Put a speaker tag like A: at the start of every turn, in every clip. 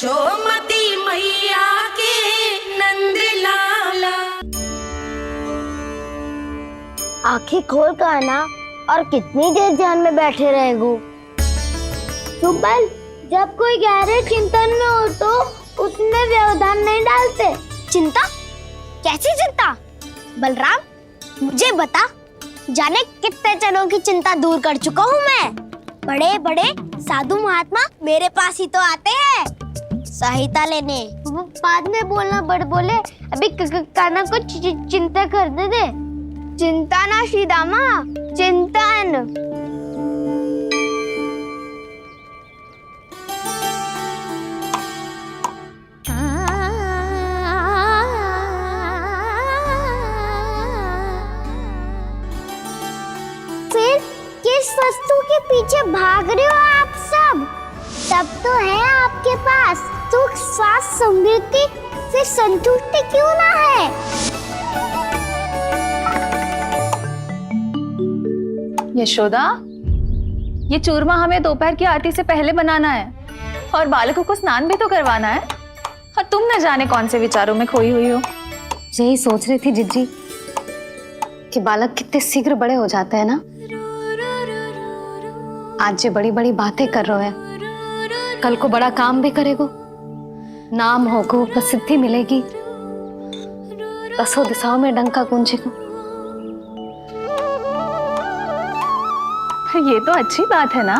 A: यशोमती मैया के नंद लाला।
B: आंखें खोल कर आना और कितनी देर ध्यान में बैठे रहेगो। सुबल, जब कोई गहरे चिंतन में हो तो उसमें व्यवधान नहीं डालते।
C: चिंता? कैसी चिंता? बलराम, मुझे बता, जाने कितने जनों की चिंता दूर कर चुका हूँ मैं। बड़े बड़े साधु महात्मा मेरे पास ही तो आते हैं सहायता लेने।
B: बाद में बोलना, बड़ बोले। अभी काना को चिंता करने दे। चिंता ना श्रीदामा, चिंतन।
C: फिर किस वस्तु के पीछे भाग रहे हो आप सब? सब तो है आपके पास। सुख, स्वास्थ्य, समृद्धि से संतुष्टि क्यों ना है?
D: यशोदा, ये चूरमा हमें दोपहर की आरती से पहले बनाना है और बालकों को स्नान भी तो करवाना है। और तुम न जाने कौन से विचारों में खोई हुई हो।
E: यही सोच रही थी जिज्जी कि बालक कितने शीघ्र बड़े हो जाते हैं ना। आज ये बड़ी बड़ी बातें कर रहे हैं, कल को बड़ा काम भी करेगो, नाम होगो, प्रसिद्धि मिलेगी, दसों दिशाओं में डंका गूंजेगा।
D: ये तो अच्छी बात है ना।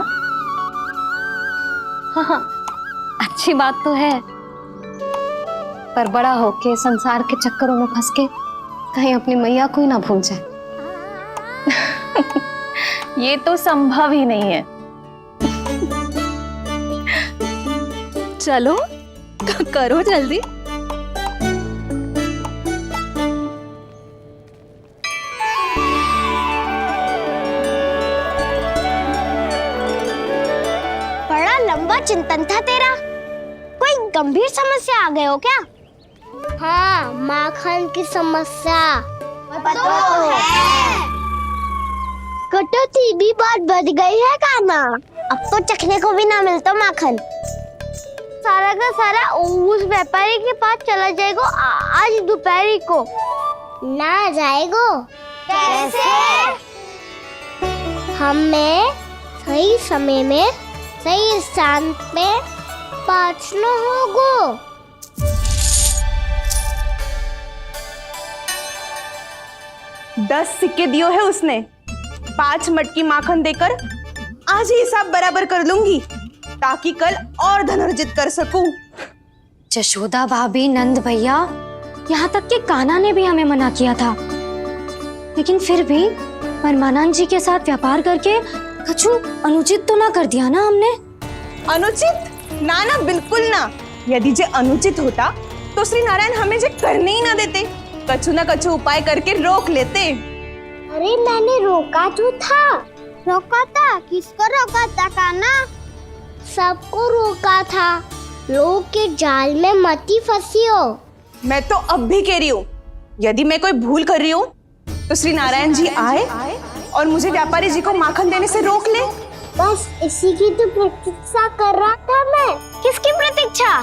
E: हाँ, अच्छी बात तो है, पर बड़ा होके संसार के चक्करों में फंस के कहीं अपनी मैया को ही ना भूल जाए।
D: ये तो संभव ही नहीं है। चलो करो जल्दी।
C: बड़ा लंबा चिंतन था तेरा। कोई गंभीर समस्या आ गए हो क्या? हाँ, माखन की समस्या तो है।
B: कटौती भी बहुत बढ़ गई है काना।
C: अब तो चखने को भी ना मिलता माखन।
B: सारा का सारा उस व्यापारी के पास चला जाएगा आज दोपहर को।
C: ना जाएगो? कैसे? हमें सही समय में सही स्थान पे पहुंचना होगा।
F: 10 सिक्के दियो है उसने। 5 मटकी माखन देकर आज ही हिसाब बराबर कर लूंगी ताकि कल और धन अर्जित कर सकूं।
E: यशोदा भाभी, नंद भैया, यहाँ तक कि कान्हा ने भी हमें मना किया था, लेकिन फिर भी परमानंद जी के साथ व्यापार करके कछु अनुचित तो ना कर दिया ना हमने?
F: अनुचित? ना ना, बिल्कुल ना। यदि जे अनुचित होता तो श्री नारायण हमें जे करने ही ना देते, कछु ना कछु उपाय करके रोक लेते।
C: अरे मैंने रोका तो था। रोका था? किसको रोका था कान्हा? सबको रोका था। लोग के जाल में मत ही फंसी हो।
F: मैं तो अब भी कह रही हूँ, यदि मैं कोई भूल कर रही हूँ तो श्री नारायण जी आए और मुझे व्यापारी जी को माखन देने से रोक ले।
C: बस इसी की तो प्रतीक्षा कर रहा था मैं। किसकी प्रतीक्षा?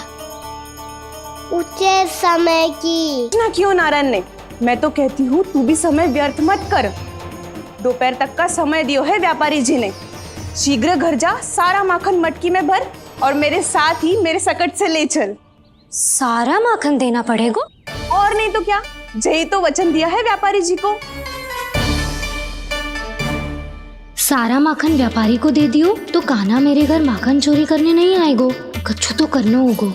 C: उचित समय की।
F: ना क्यों नारायण ने? मैं तो कहती हूँ तू भी समय व्यर्थ मत कर। दोपहर तक का समय दियो है व्यापारी जी ने। शीघ्र घर जा, सारा माखन मटकी में भर और मेरे साथ ही मेरे सकट से ले चल।
E: सारा माखन देना पड़ेगा?
F: और नहीं तो क्या, जय तो वचन दिया है व्यापारी जी को।
E: सारा माखन व्यापारी को दे दियो तो कान्हा मेरे घर माखन चोरी करने नहीं आएगो। कछु तो करना होगा।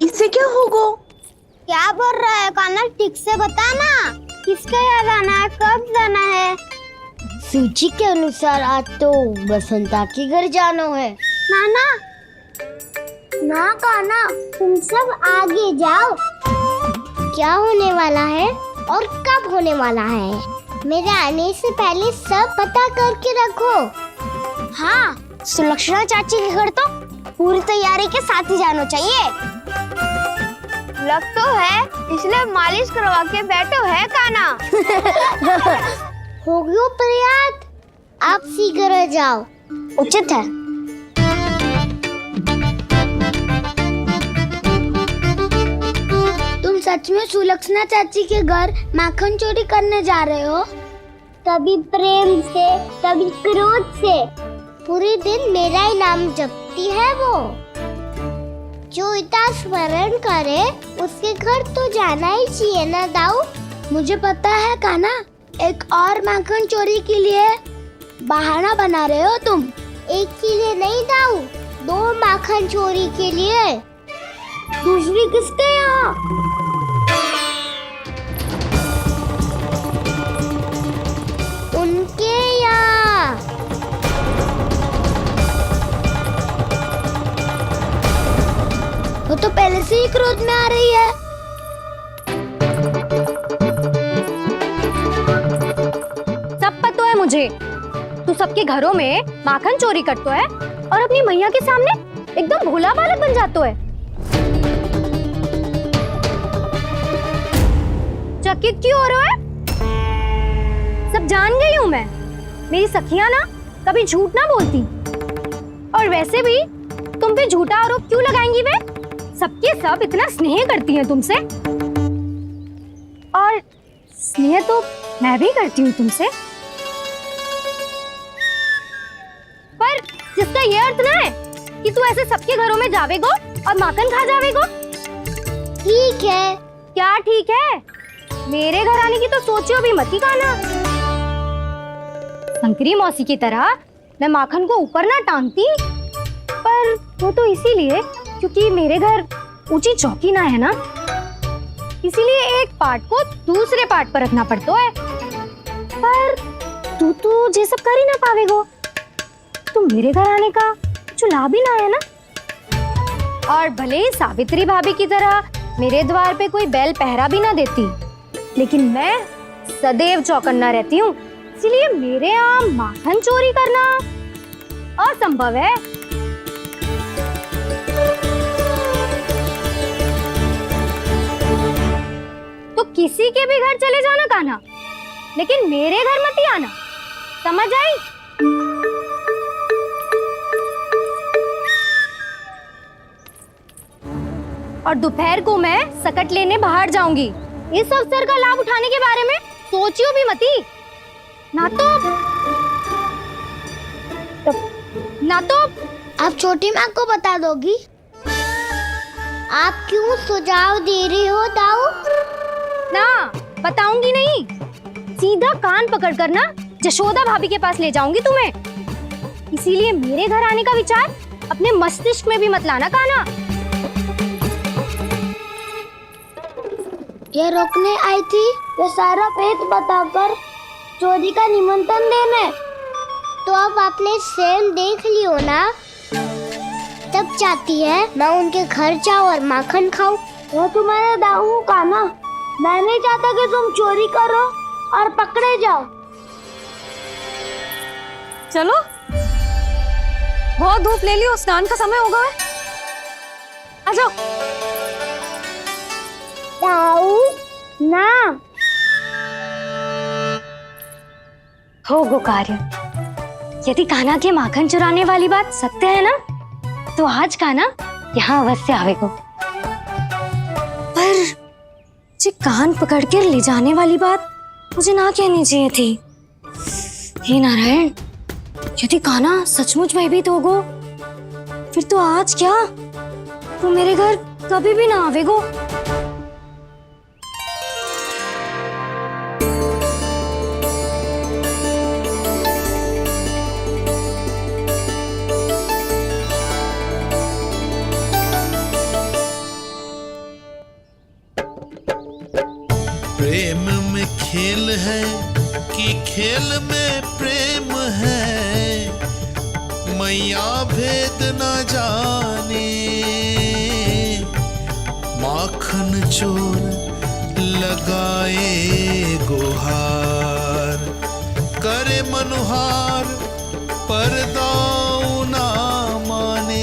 F: इससे क्या होगा?
C: क्या बोल रहा है कान्हा? ठीक से बता ना।
B: किसका याद आना है? कब जाना है?
C: सूची के अनुसार आज तो बसंता के घर जाना है।
B: नाना,
C: ना कान्हा, तुम सब आगे जाओ। क्या होने वाला है और कब होने वाला है, मेरे आने से पहले सब पता करके रखो। हाँ, सुलक्षणा चाची के घर तो पूरी तैयारी के साथ ही जाना चाहिए।
B: लग तो है, इसलिए मालिश करवा के बैठो है कान्हा।
C: हो गयो पर्याप्त, आप शीघ्र जाओ। उचित है।
B: में सुलक्षणा चाची के घर माखन चोरी करने जा रहे हो?
C: कभी प्रेम से, कभी क्रोध से। पूरे दिन मेरा ही नाम जपती है वो। जो इतना स्मरण करे उसके घर तो जाना ही चाहिए ना दाऊ।
B: मुझे पता है कान्हा, एक और माखन चोरी के लिए बहाना बना रहे हो तुम।
C: एक के लिए नहीं दाऊ, 2 माखन चोरी के लिए।
B: दूसरी किसके यहाँ?
C: उनके यहाँ।
B: वो तो पहले से ही क्रोध में आ रही है।
E: सब पता है मुझे, तू सबके घरों में माखन चोरी करतो है और अपनी मैया के सामने एकदम भोला बालक बन जातो है। चकित क्यों हो रहे हो? सब जान गई हूँ मैं, मेरी सखियां ना कभी झूठ ना बोलती। और वैसे भी तुम पे झूठा आरोप क्यों लगाएंगी वे? सबके सब इतना स्नेह करती हैं तुमसे, और स्नेह तो मैं भी करती हूँ तुमसे। पर जिसका ये अर्थ ना है कि तू ऐसे सबके घरों में जावेगो और माखन खा जावेगो।
C: ठीक है।
E: क्या ठीक है? मेरे घर आने की तो सोचियो भी मत ही कान्हा। शंकरी मौसी की तरह मैं माखन को ऊपर ना टांगती, पर वो तो इसीलिए क्योंकि मेरे घर ऊंची चौकी ना है ना, इसीलिए एक पार्ट को दूसरे पार्ट पर रखना पड़ता है। पर तू तो ये सब कर ही ना पावेगो, तो मेरे घर आने का कुछ लाभ ही ना है ना। और भले ही सावित्री भाभी की तरह मेरे द्वार पे कोई बैल पहरा भी ना देती, लेकिन मैं सदैव चौकन्ना रहती हूँ, इसलिए मेरे यहाँ माखन चोरी करना असंभव है। तो किसी के भी घर चले जाना कान्हा, लेकिन मेरे घर मत ही आना, समझ आई? और दोपहर को मैं सकट लेने बाहर जाऊंगी। इस अवसर का लाभ उठाने के बारे में सोचियो भी मती, ना तो
C: आप छोटी माँ को बता दोगी? आप क्यों सुझाव दे रही हो दाऊ?
E: ना बताऊंगी नहीं, सीधा कान पकड़ कर ना जशोदा भाभी के पास ले जाऊंगी तुम्हें। इसीलिए मेरे घर आने का विचार अपने मस्तिष्क में भी मत लाना कान्हा।
B: ये रोकने आई थी, ये सारा पेट बताकर चोरी का निमंत्रण देने।
C: तो अब आपने स्वयं देख लियो ना, तब चाहती है मैं उनके घर जाऊँ और माखन खाऊं।
B: वो तुम्हारा दाऊ कान्हा, मैं नहीं चाहता कि तुम चोरी करो और पकड़े जाओ।
E: चलो, बहुत धूप ले लियो, स्नान का समय होगा। आ जाओ।
B: दाऊ ना
E: हो गो कार्य। यदि कान्हा के माखन चुराने वाली बात सत्य है ना, तो आज कान्हा यहाँ अवश्य आवेगो। पर जे कान पकड़ कर ले जाने वाली बात मुझे ना कहनी चाहिए थी। हे नारायण, यदि कान्हा सचमुच भयभीत होगो, फिर तो आज क्या, तो मेरे घर कभी भी ना आवेगो।
G: प्रेम में खेल है कि खेल में प्रेम है, मैया भेद न जाने। माखन चोर लगाए गुहार, करे मनुहार पर दाऊ ना माने।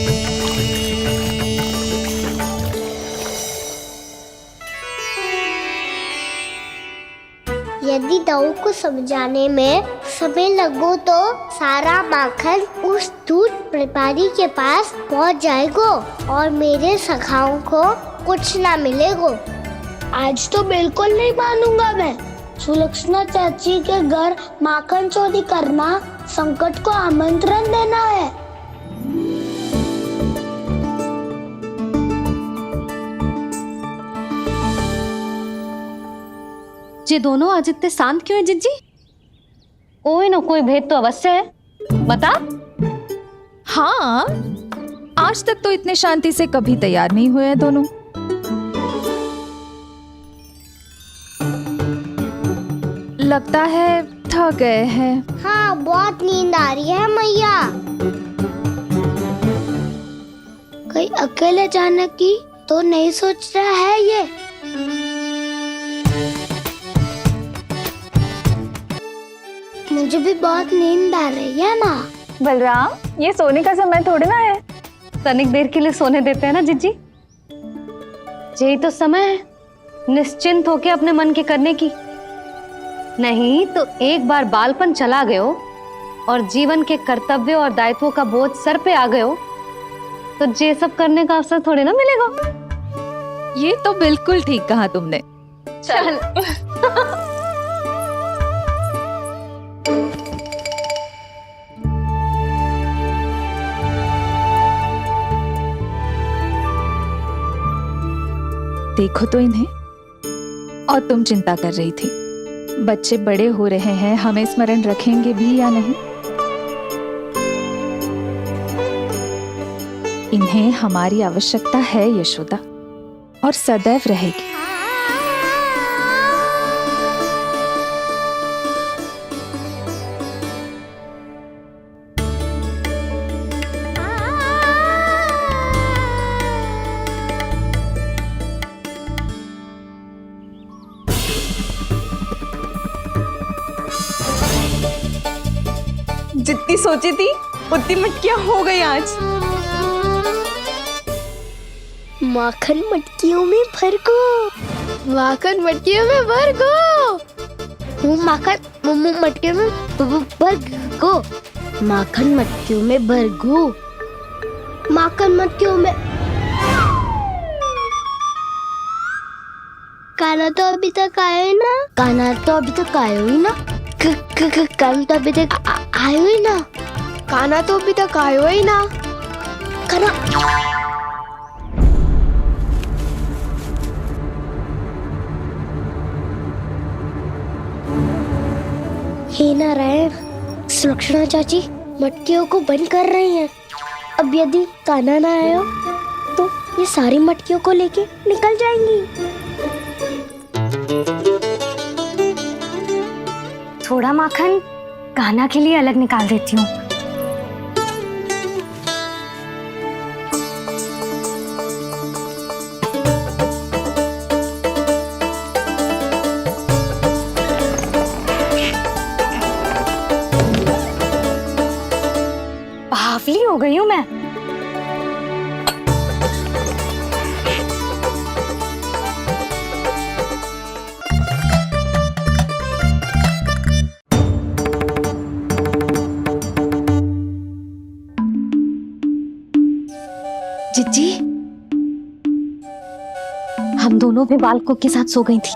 C: यदि दाऊ को समझाने में समय लगो तो सारा माखन उस दूध व्यापारी के पास पहुंच जाएगो और मेरे सखाओं को कुछ ना मिलेगो। आज तो बिल्कुल नहीं मानूंगा मैं। सुलक्षणा चाची के घर माखन चोरी करना संकट को आमंत्रण देना है।
E: ये दोनों आज इतने शांत क्यों है जिज्जी? कोई ना कोई भेद तो अवश्य है, बता।
D: हाँ, आज तक तो इतने शांति से कभी तैयार नहीं हुए हैं दोनों। लगता है थक गए हैं।
C: हाँ, बहुत नींद आ रही है मैया।
B: कहीं अकेले जाने की तो नहीं सोच रहा है ये? मुझे भी बहुत नींद आ रही है माँ।
D: बलराम, ये सोने का समय थोड़ी ना है।
E: तनिक देर के लिए सोने देते हैं ना जिज्जी। यही तो समय है निश्चिंत होके अपने मन के करने की। नहीं तो एक बार बालपन चला गयो और जीवन के कर्तव्य और दायित्वों का बोझ सर पे आ गयो तो ये सब करने का अवसर थोड़ी ना मिलेगा।
D: ये तो बिल्कुल ठीक कहा तुमने।
E: चल
D: देखो तो इन्हें। और तुम चिंता कर रही थी बच्चे बड़े हो रहे हैं, हमें स्मरण रखेंगे भी या नहीं। इन्हें हमारी आवश्यकता है यशोदा, और सदैव रहेगी।
F: जितनी सोची थी उतनी मटकियां हो गई आज।
C: माखन मटकियों में भर को।
B: माखन मटकियों में भर को।
C: माखन मटकियों में भर को।
B: माखन मटकियों में भर गो।
C: माखन मटकियों में। काना तो अभी तक आया ही ना।
B: काना तो अभी तक आयो ही ना।
C: काना तो अभी तक आयो ही ना।
B: काना तो अभी तक आयो ही ना।
C: काना हे नारायण, सुलक्षणा चाची मटकियों को बंद कर रही हैं। अब यदि काना ना आया तो ये सारी मटकियों को लेके निकल जाएंगी।
E: थोड़ा माखन कान्हा के लिए अलग निकाल देती हूँ। बावली हो गई हूँ मैं। जिज्जी, हम दोनों भी बालकों के साथ सो गई थी।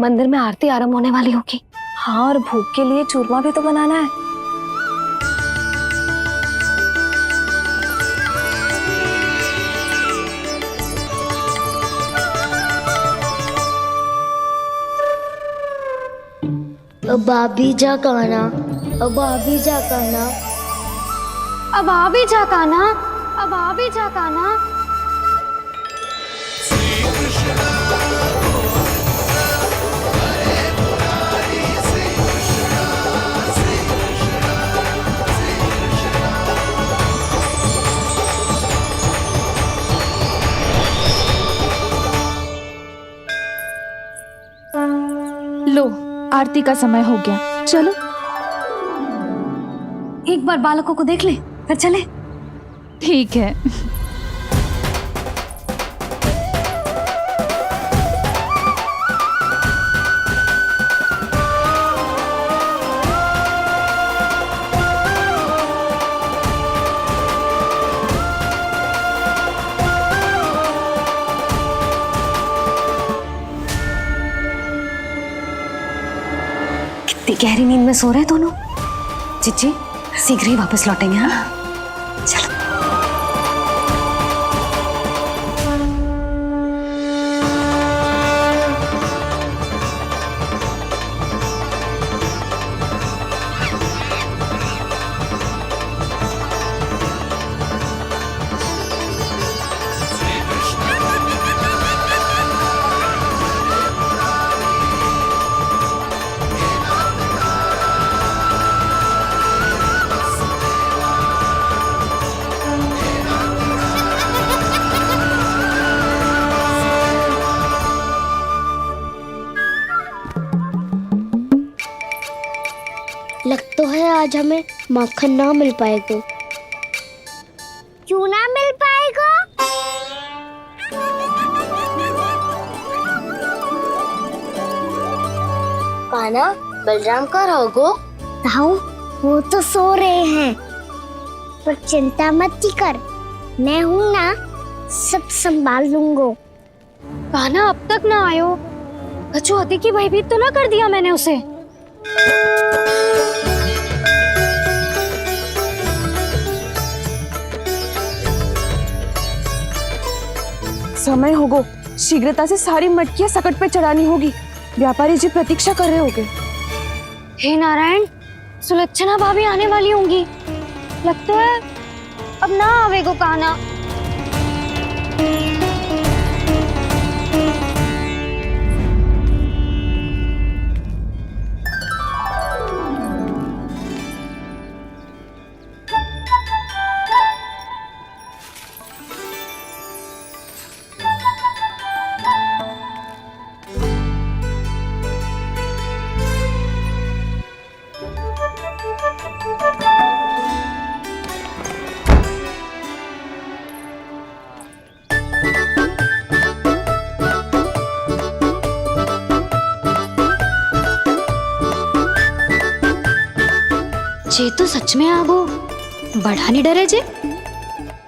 E: मंदिर में आरती आरंभ होने वाली होगी।
D: हाँ, और भूख के लिए चूरमा भी तो बनाना है।
B: अब भाभी जा काना। अब भाभी जा काना।
E: अब आ भी जा कान्हा, अब आ भी जा कान्हा।
D: लो, आरती का समय हो गया, चलो।
E: एक बार बालकों को देख ले फिर चले।
D: ठीक है।
E: गहरी नींद में सो रहे हैं दोनों। चिच्ची शीघ्र ही वापस लौटेंगे। हाँ चलो।
C: लग तो है आज हमें माखन ना मिल पाएगा। क्यों ना मिल पाएगा?
B: कान्हा, बलराम का रहोगो?
C: ताऊ, वो तो सो रहे हैं, पर चिंता मत ही कर, मैं हूँ ना, सब संभाल लूंगा।
E: कान्हा अब तक ना आयो। कछु अति की भयभीत तो ना कर दिया मैंने उसे?
F: समय होगो, शीघ्रता से सारी मटकियां सकट पे चढ़ानी होगी। व्यापारी जी प्रतीक्षा कर रहे होंगे।
E: हे नारायण, सुलक्षणा भाभी आने वाली होंगी। लगता है अब ना आवेगो कान्हा। जे तो सच में आगो, बड़ा नहीं डरे जे।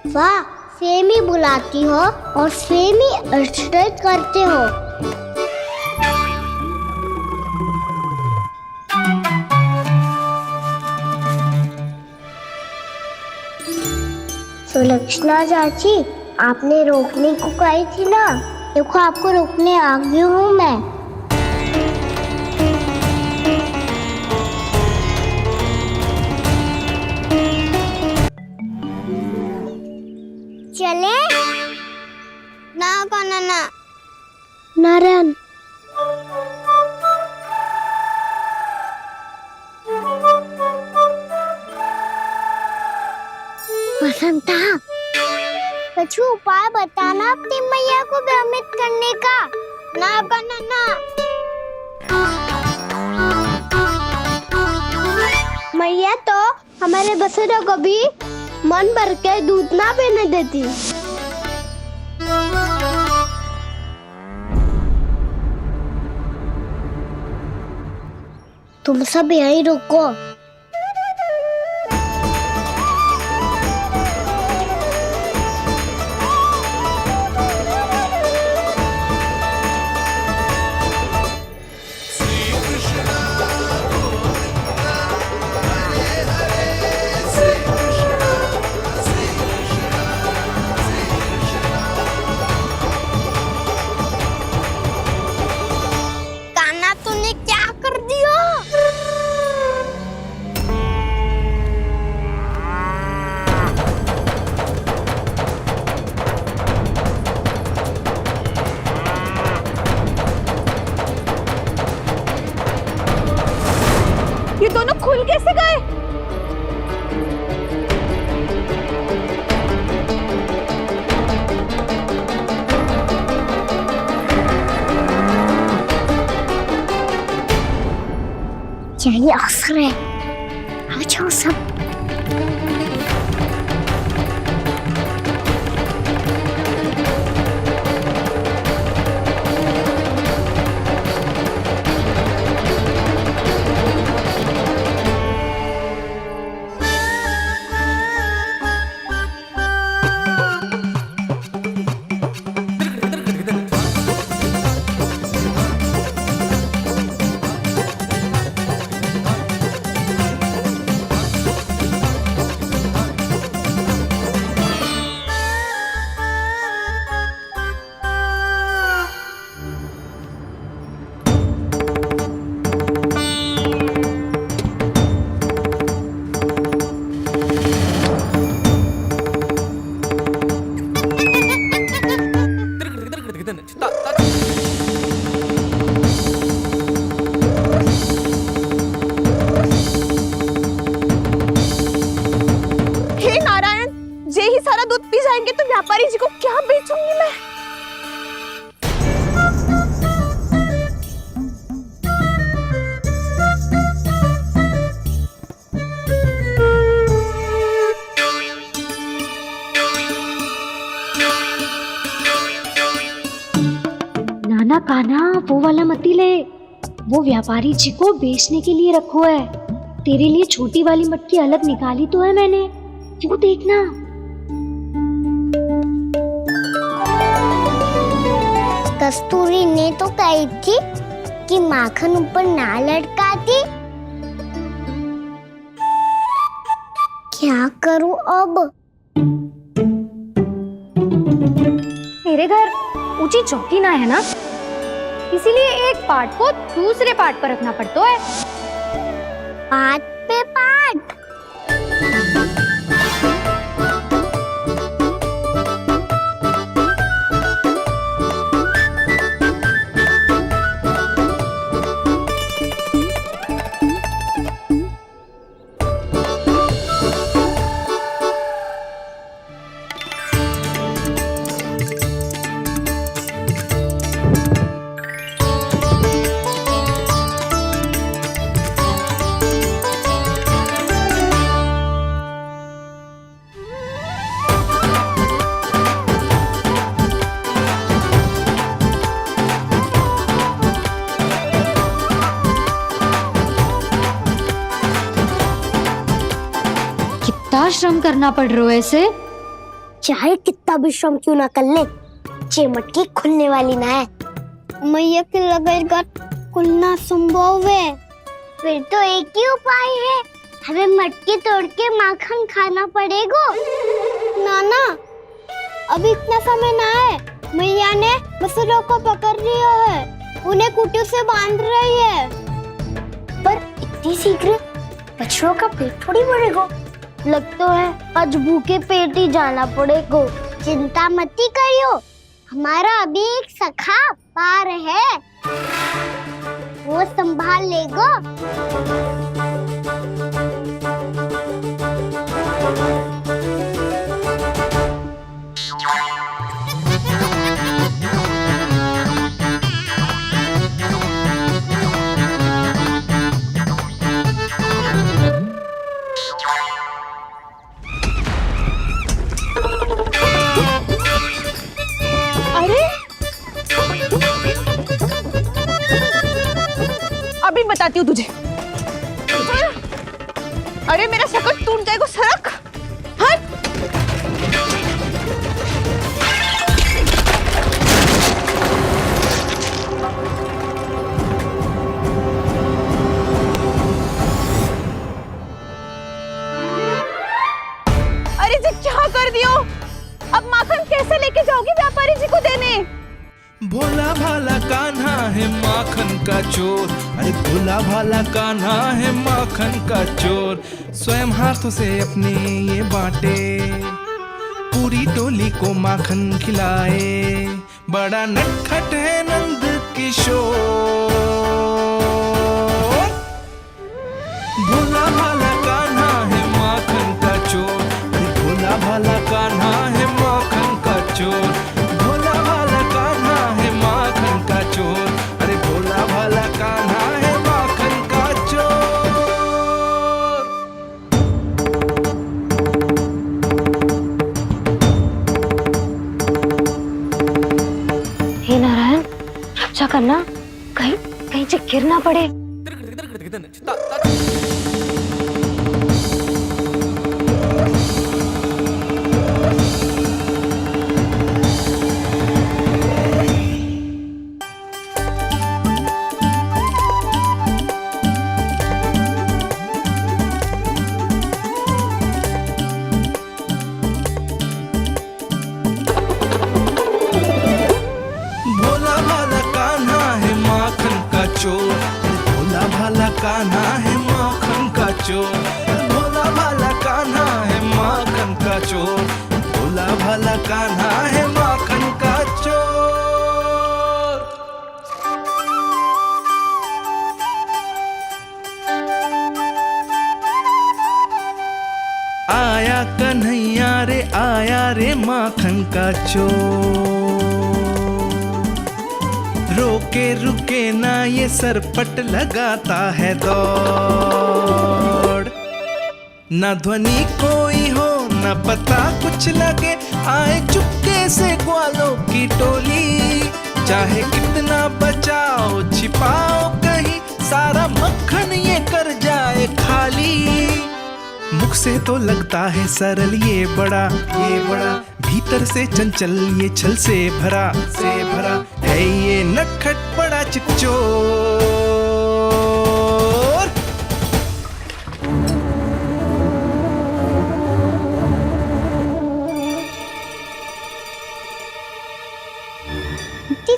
C: वाह, सेम ही बुलाती हो और सेम ही अर्चना करते हो। सुलक्षणा चाची, आपने रोकने को कही थी ना, देखो आपको रोकने आ गई हूँ मैं। चले ना कान्हा ना। नारायण, वसंता, कुछ उपाय बताना अपनी मैया को भ्रमित करने का। ना कान्हा ना। मैया तो हमारे बसेरा को भी मन भर के दूध ना पीने देती। तुम सब यहीं रुको। कान्हा, तूने क्या कर दिया?
F: ये दोनों खुल कैसे गए?
C: यही अवसर है, आ जाओ सब।
F: जी को क्या बेचूंगी मैं?
E: नाना कान्हा, वो वाला मती ले, वो व्यापारी जी को बेचने के लिए रखो है। तेरे लिए छोटी वाली मटकी अलग निकाली तो है मैंने, वो देखना।
C: कस्तूरी ने तो कही थी कि माखन ऊपर ना लटकाती। क्या करूं अब?
E: तेरे घर ऊंची चौकी ना है ना, इसीलिए एक पार्ट को दूसरे पार्ट पर रखना पड़ता है।
C: पार्ट पे पार्ट।
E: कितना श्रम करना पड़ रहा है इसे।
C: चाहे कितना भी श्रम क्यों ना कर ले, ये मटकी खुलने वाली ना है। मैया के लगेगा खुलना संभव है। फिर तो एक ही उपाय है, हमें मटकी तोड़ के माखन खाना पड़ेगा। नाना, अभी इतना समय ना है। मैया ने बछड़ों को पकड़ लिया है, उन्हें कुटियों से बांध रही है। पर इतनी शीघ्र बछड़ों का पेट थोड़ी भरेगा। लगता है आज भूखे पेट ही जाना पड़ेगा। चिंता मत करियो, हमारा अभी एक सखा पार है, वो संभाल लेगा।
F: अभी बताती हूँ तुझे। अरे मेरा शकल टूट जाएगा, सरक हट। अरे जी क्या कर दियो? अब माखन कैसे लेके जाओगी व्यापारी जी को देने?
G: भोला भाला कान्हा है माखन का चोर, अरे भोला भाला कान्हा है माखन का चोर। स्वयं हाथों से अपने ये बांटे, पूरी टोली को माखन खिलाए। बड़ा नटखट है नंद किशोर। भोला भाला कान्हा है माखन का चोर, अरे भोला भाला कान्हा है माखन का चोर। भोला भाला कान्हा है माखन का चोर, अरे भोला भाला कान्हा है माखन का चोर।
E: हे नारायण, रक्षा करना, कहीं कहीं से गिर ना पड़े।
G: भोला भाला कान्हा है माखन का चोर, भोला भाला कान्हा है माखन का चोर। भोला भाला कान्हा है माखन का चोर, भोला भाला कान्हा है माखन का चोर। आया कन्हैया रे आया रे माखन का चोर। रोके रुके ना ये सरपट लगाता है दौड़। ना ध्वनि कोई हो ना पता कुछ लगे, आए चुपके से ग्वालों की टोली। चाहे कितना बचाओ छिपाओ कहीं, सारा मक्खन ये कर जाए खाली। मुख से तो लगता है सरल ये बड़ा भीतर से चंचल ये छल से भरा है ये नटखट बड़ा चिकचोर।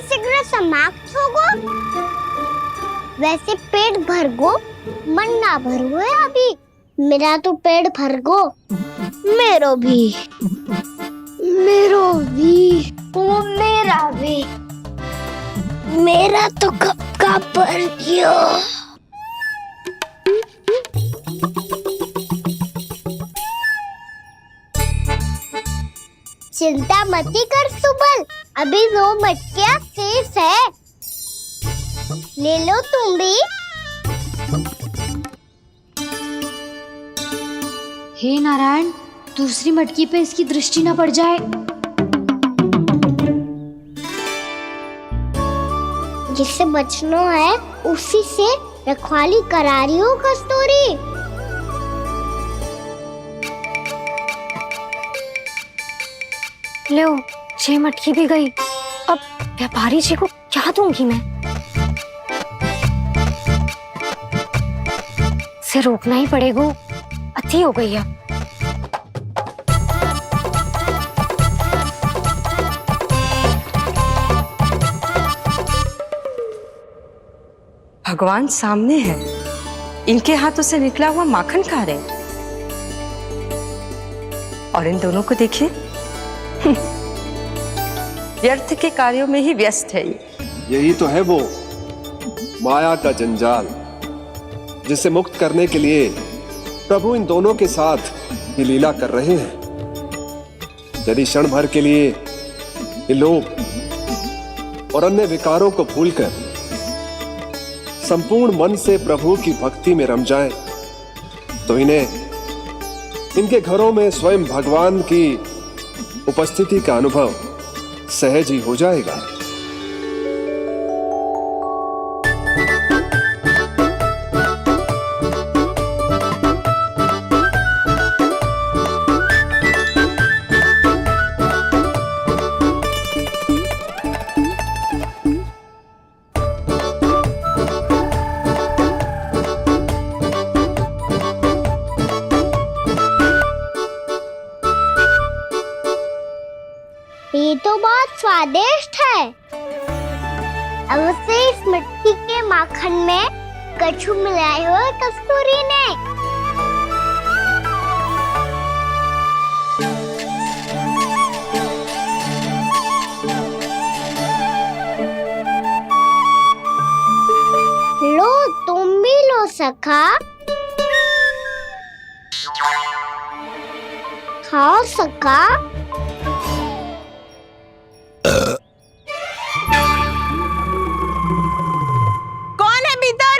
C: सिगरेट समाप्त हो गो, वैसे पेट भर गो मन ना भरो है अभी। मेरा तो पेट भर गो, मेरो भी मेरा तो कब का भर गयो। चिंता मती कर सुबल, अभी 2 मटकियां शेष है, ले लो तुम भी।
E: हे नारायण, दूसरी मटकी पे इसकी दृष्टि न पड़ जाए।
C: जिससे बचना है उसी से रखवाली करा रही हो कस्तूरी।
E: लो, 6 मटकी भी गई। अब व्यापारी जी को क्या दूंगी मैं? से रोकना ही पड़ेगा, अति हो गई है।
A: भगवान सामने है, इनके हाथों से निकला हुआ माखन खा रहे, और इन दोनों को देखिए व्यर्थ के कार्यों में ही व्यस्त है।
H: यही तो है वो माया का जंजाल, जिसे मुक्त करने के लिए प्रभु इन दोनों के साथ ये लीला कर रहे हैं। यदि क्षण भर के लिए ये लोग और अन्य विकारों को भूलकर संपूर्ण मन से प्रभु की भक्ति में रम जाएं, तो इन्हें इनके घरों में स्वयं भगवान की उपस्थिति का अनुभव सहज ही हो जाएगा।
C: ये तो बहुत स्वादिष्ट है। अवश्य इस मिट्टी के माखन में कछु मिलाए हो कस्तूरी ने। लो, तुम भी लो सखा, खाओ सखा।
F: कौन है भीतर?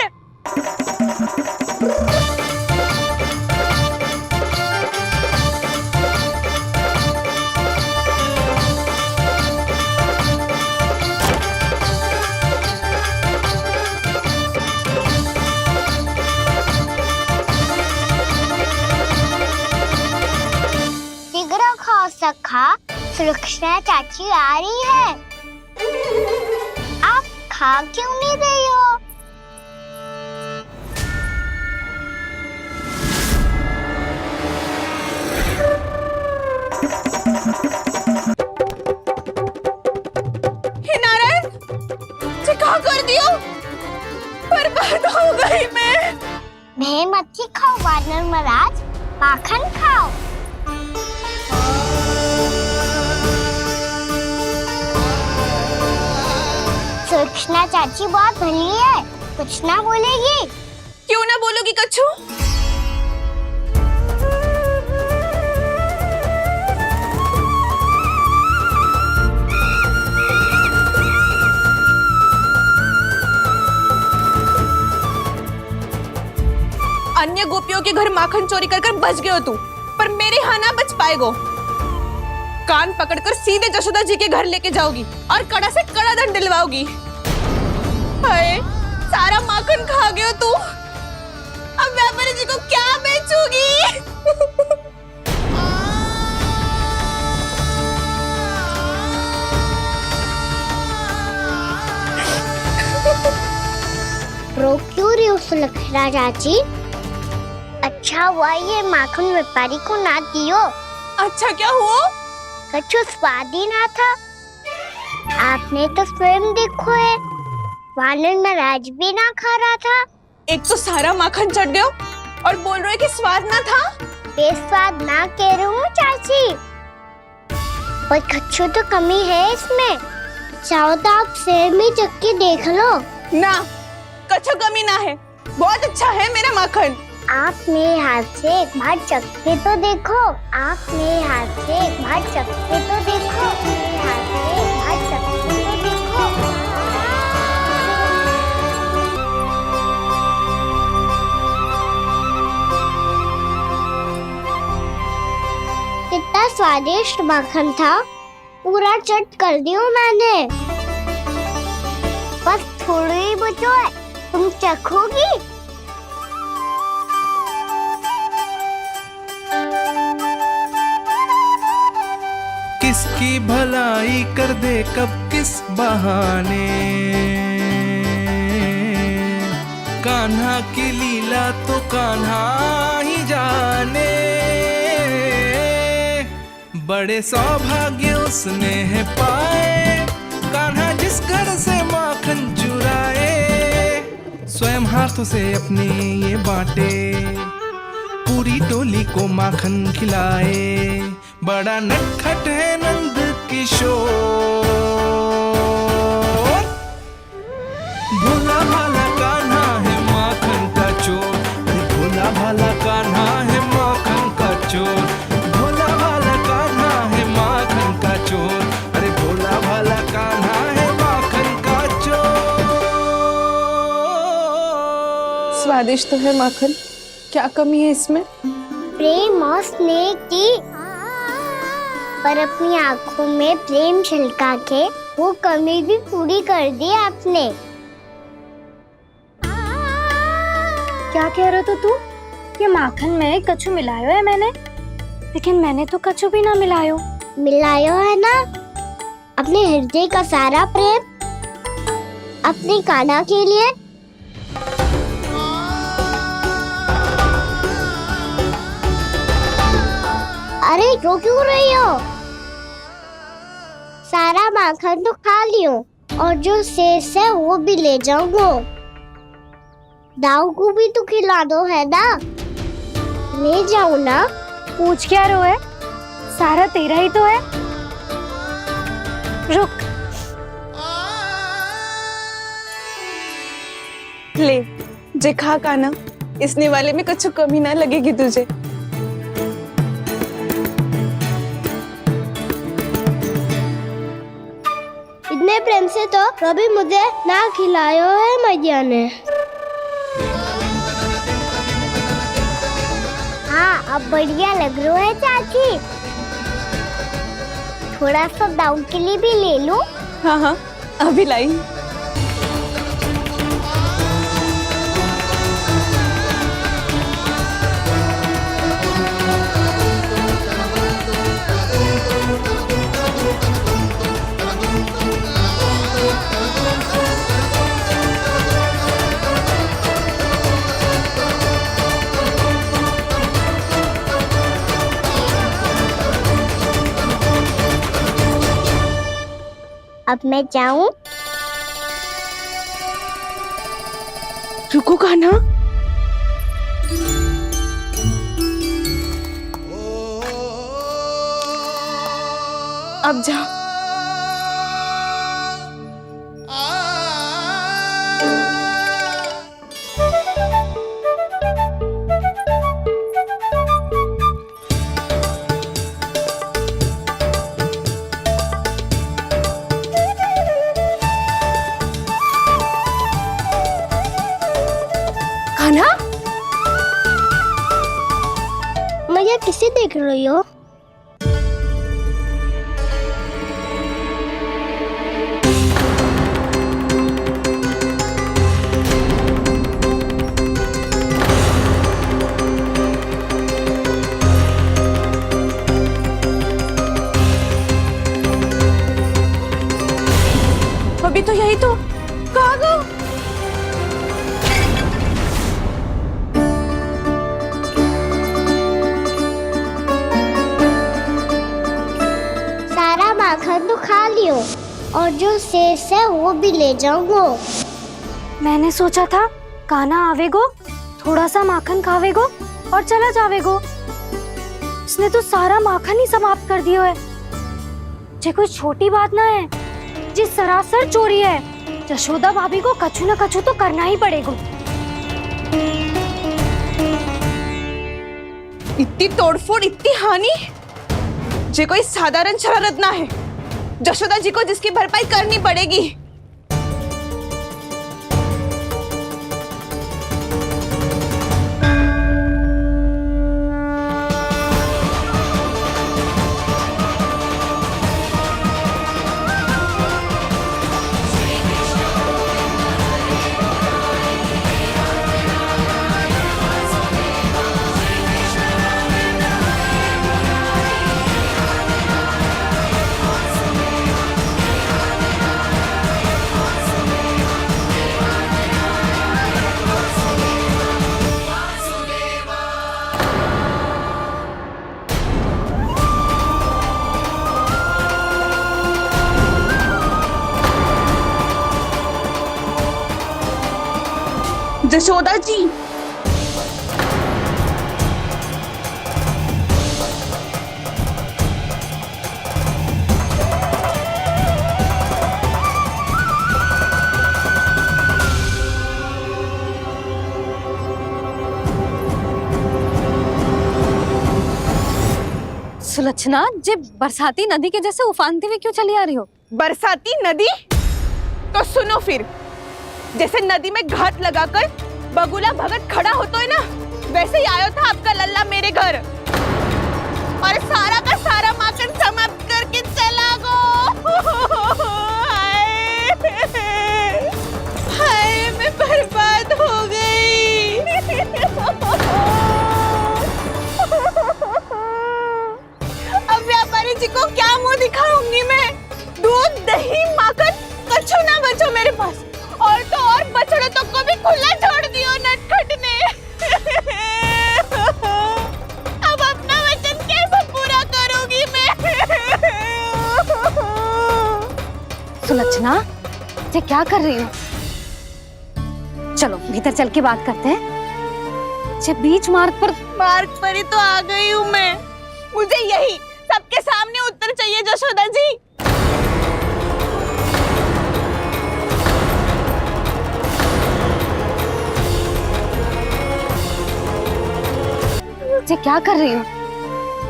C: शीघ्र खाओ सखा, सुलक्षणा चाची आ रही है। आप खा क्यों नहीं रही हो?
F: हे नारायण, ये क्या कर दियो? बर्बाद हो गई मैं।
C: मच्छी खाओ वानर महाराज, माखन खाओ। सुलक्षणा चाची बहुत भली है, कुछ ना बोलेगी।
F: क्यों ना बोलोगी कच्छू? भाइयों के घर माखन चोरी कर कर बच गए हो तू, पर मेरे यहाँ ना बच पाएगो। कान पकड़कर सीधे जशोदा जी के घर लेके जाओगी और कड़ा से कड़ा दंड दिलवाओगी। हाय, सारा माखन खा गए हो तू, अब व्यापारी जी को क्या बेचोगी?
C: रो क्यों रही हो सुलक्षणा चाची? अच्छा हुआ ये माखन व्यापारी को ना दियो।
F: अच्छा क्या हुआ?
C: कछु स्वाद ही ना था। आपने तो स्वयं देखो है, वानर नाराज भी ना खा रहा था।
F: एक तो सारा माखन चढ़ गयो और बोल रहे कि स्वाद ना था।
C: बेस्वाद ना कह रही हूँ चाची, पर कछु तो कमी है इसमें। चाहो तो आप सेब में चख के देख लो।
F: ना, कछु कमी ना है, बहुत अच्छा है मेरा माखन।
C: आप मेरे हाथ से एक बार चख के तो देखो। आप मेरे हाथ से एक बार चख के तो देखो। मेरे हाथ से एक बार चख के तो देखो। कितना स्वादिष्ट माखन था, पूरा चट कर दियो मैंने। बस थोड़ी ही बचो है, तुम चखोगी?
G: किसकी भलाई कर दे कब किस बहाने, कान्हा की लीला तो कान्हा ही जाने। बड़े सौभाग्य उसने है पाए, कान्हा जिस घर से माखन चुराए। स्वयं हाथों से अपने ये बांटे, पूरी टोली को माखन खिलाए। बड़ा नटखट है नंद किशोर, भोला भाला कान्हा है माखन का चोर। अरे भोला भाला कान्हा है माखन का चोर, भोला भाला कान्हा है माखन का चोर। अरे भोला भाला कान्हा है माखन का चोर।
F: स्वादिष्ट तो है माखन, क्या कमी है इसमें?
C: प्रेम और स्नेह की, पर अपनी आंखों में प्रेम छिलका के वो कमी भी पूरी कर दी आपने।
E: क्या कह रहे हो तू? ये माखन में कछु मिलायो है मैंने, लेकिन मैंने तो कछु भी ना मिलायो।
C: मिलायो है ना अपने हृदय का सारा प्रेम अपनी कान्हा के लिए। अरे रो क्यों रही हो? सारा माखन तो खा लियो और जो शेष है वो भी ले जाऊंगा। दाऊ को भी तो खिला दो है ना, ले जाओ ना।
E: पूछ क्या रो है, सारा तेरा ही तो है। रुक,
F: ले जे खा कान्हा, इसने वाले में कछु कमी ना लगेगी तुझे।
C: इतने प्रेम से तो कभी मुझे ना खिलायो है मैया ने। हाँ, अब बढ़िया लग रहा है चाची। थोड़ा सा दाऊ के लिए भी ले लूं?
F: हाँ हाँ, अभी लाई।
C: अब मैं जाऊं?
F: रुको कान्हा, अब जा। कान्हा,
C: किसे देख रही हो?
F: अभी तो यही तो, कहाँ गो?
C: सारा माखन तो खा लियो और जो शेष है वो भी ले जाऊंगा।
E: मैंने सोचा था कान्हा आवेगो, थोड़ा सा माखन खावेगो और चला जावेगो। उसने तो सारा माखन ही समाप्त कर दियो है। ये कोई छोटी बात ना है, जी सरासर चोरी है। यशोदा भाभी को कछु न कछु तो करना ही पड़ेगा।
F: इतनी तोड़फोड़, इतनी हानि, ये कोई साधारण शरारत ना है। यशोदा जी को जिसकी भरपाई करनी पड़ेगी। यशोदा जी,
E: सुलक्षणा, जे बरसाती नदी के जैसे उफानते हुए क्यों चली आ रही हो?
F: बरसाती नदी? तो सुनो फिर, जैसे नदी में घाट लगाकर बगुला भगत खड़ा होता है ना, वैसे ही आया था आपका लल्ला मेरे घर और सारा का सारा माखन समाप्त करके चला गो। हाय, मैं बर्बाद हो गई। अब व्यापारी जी को क्या मुंह दिखाऊंगी मैं? दूध, दही, माखन कछु ना बचो मेरे पास। और तो और बछड़े तो को भी खुला छोड़ दियो नटखट ने। अब अपना वचन कैसे पूरा करूंगी मैं?
E: सुलक्षणा, ये क्या कर रही हो? चलो भीतर चल के बात करते हैं। ये बीच मार्ग पर
F: ही तो आ गई हूँ मैं। मुझे यही सबके सामने उत्तर चाहिए यशोदा जी।
E: ये क्या कर रही हो?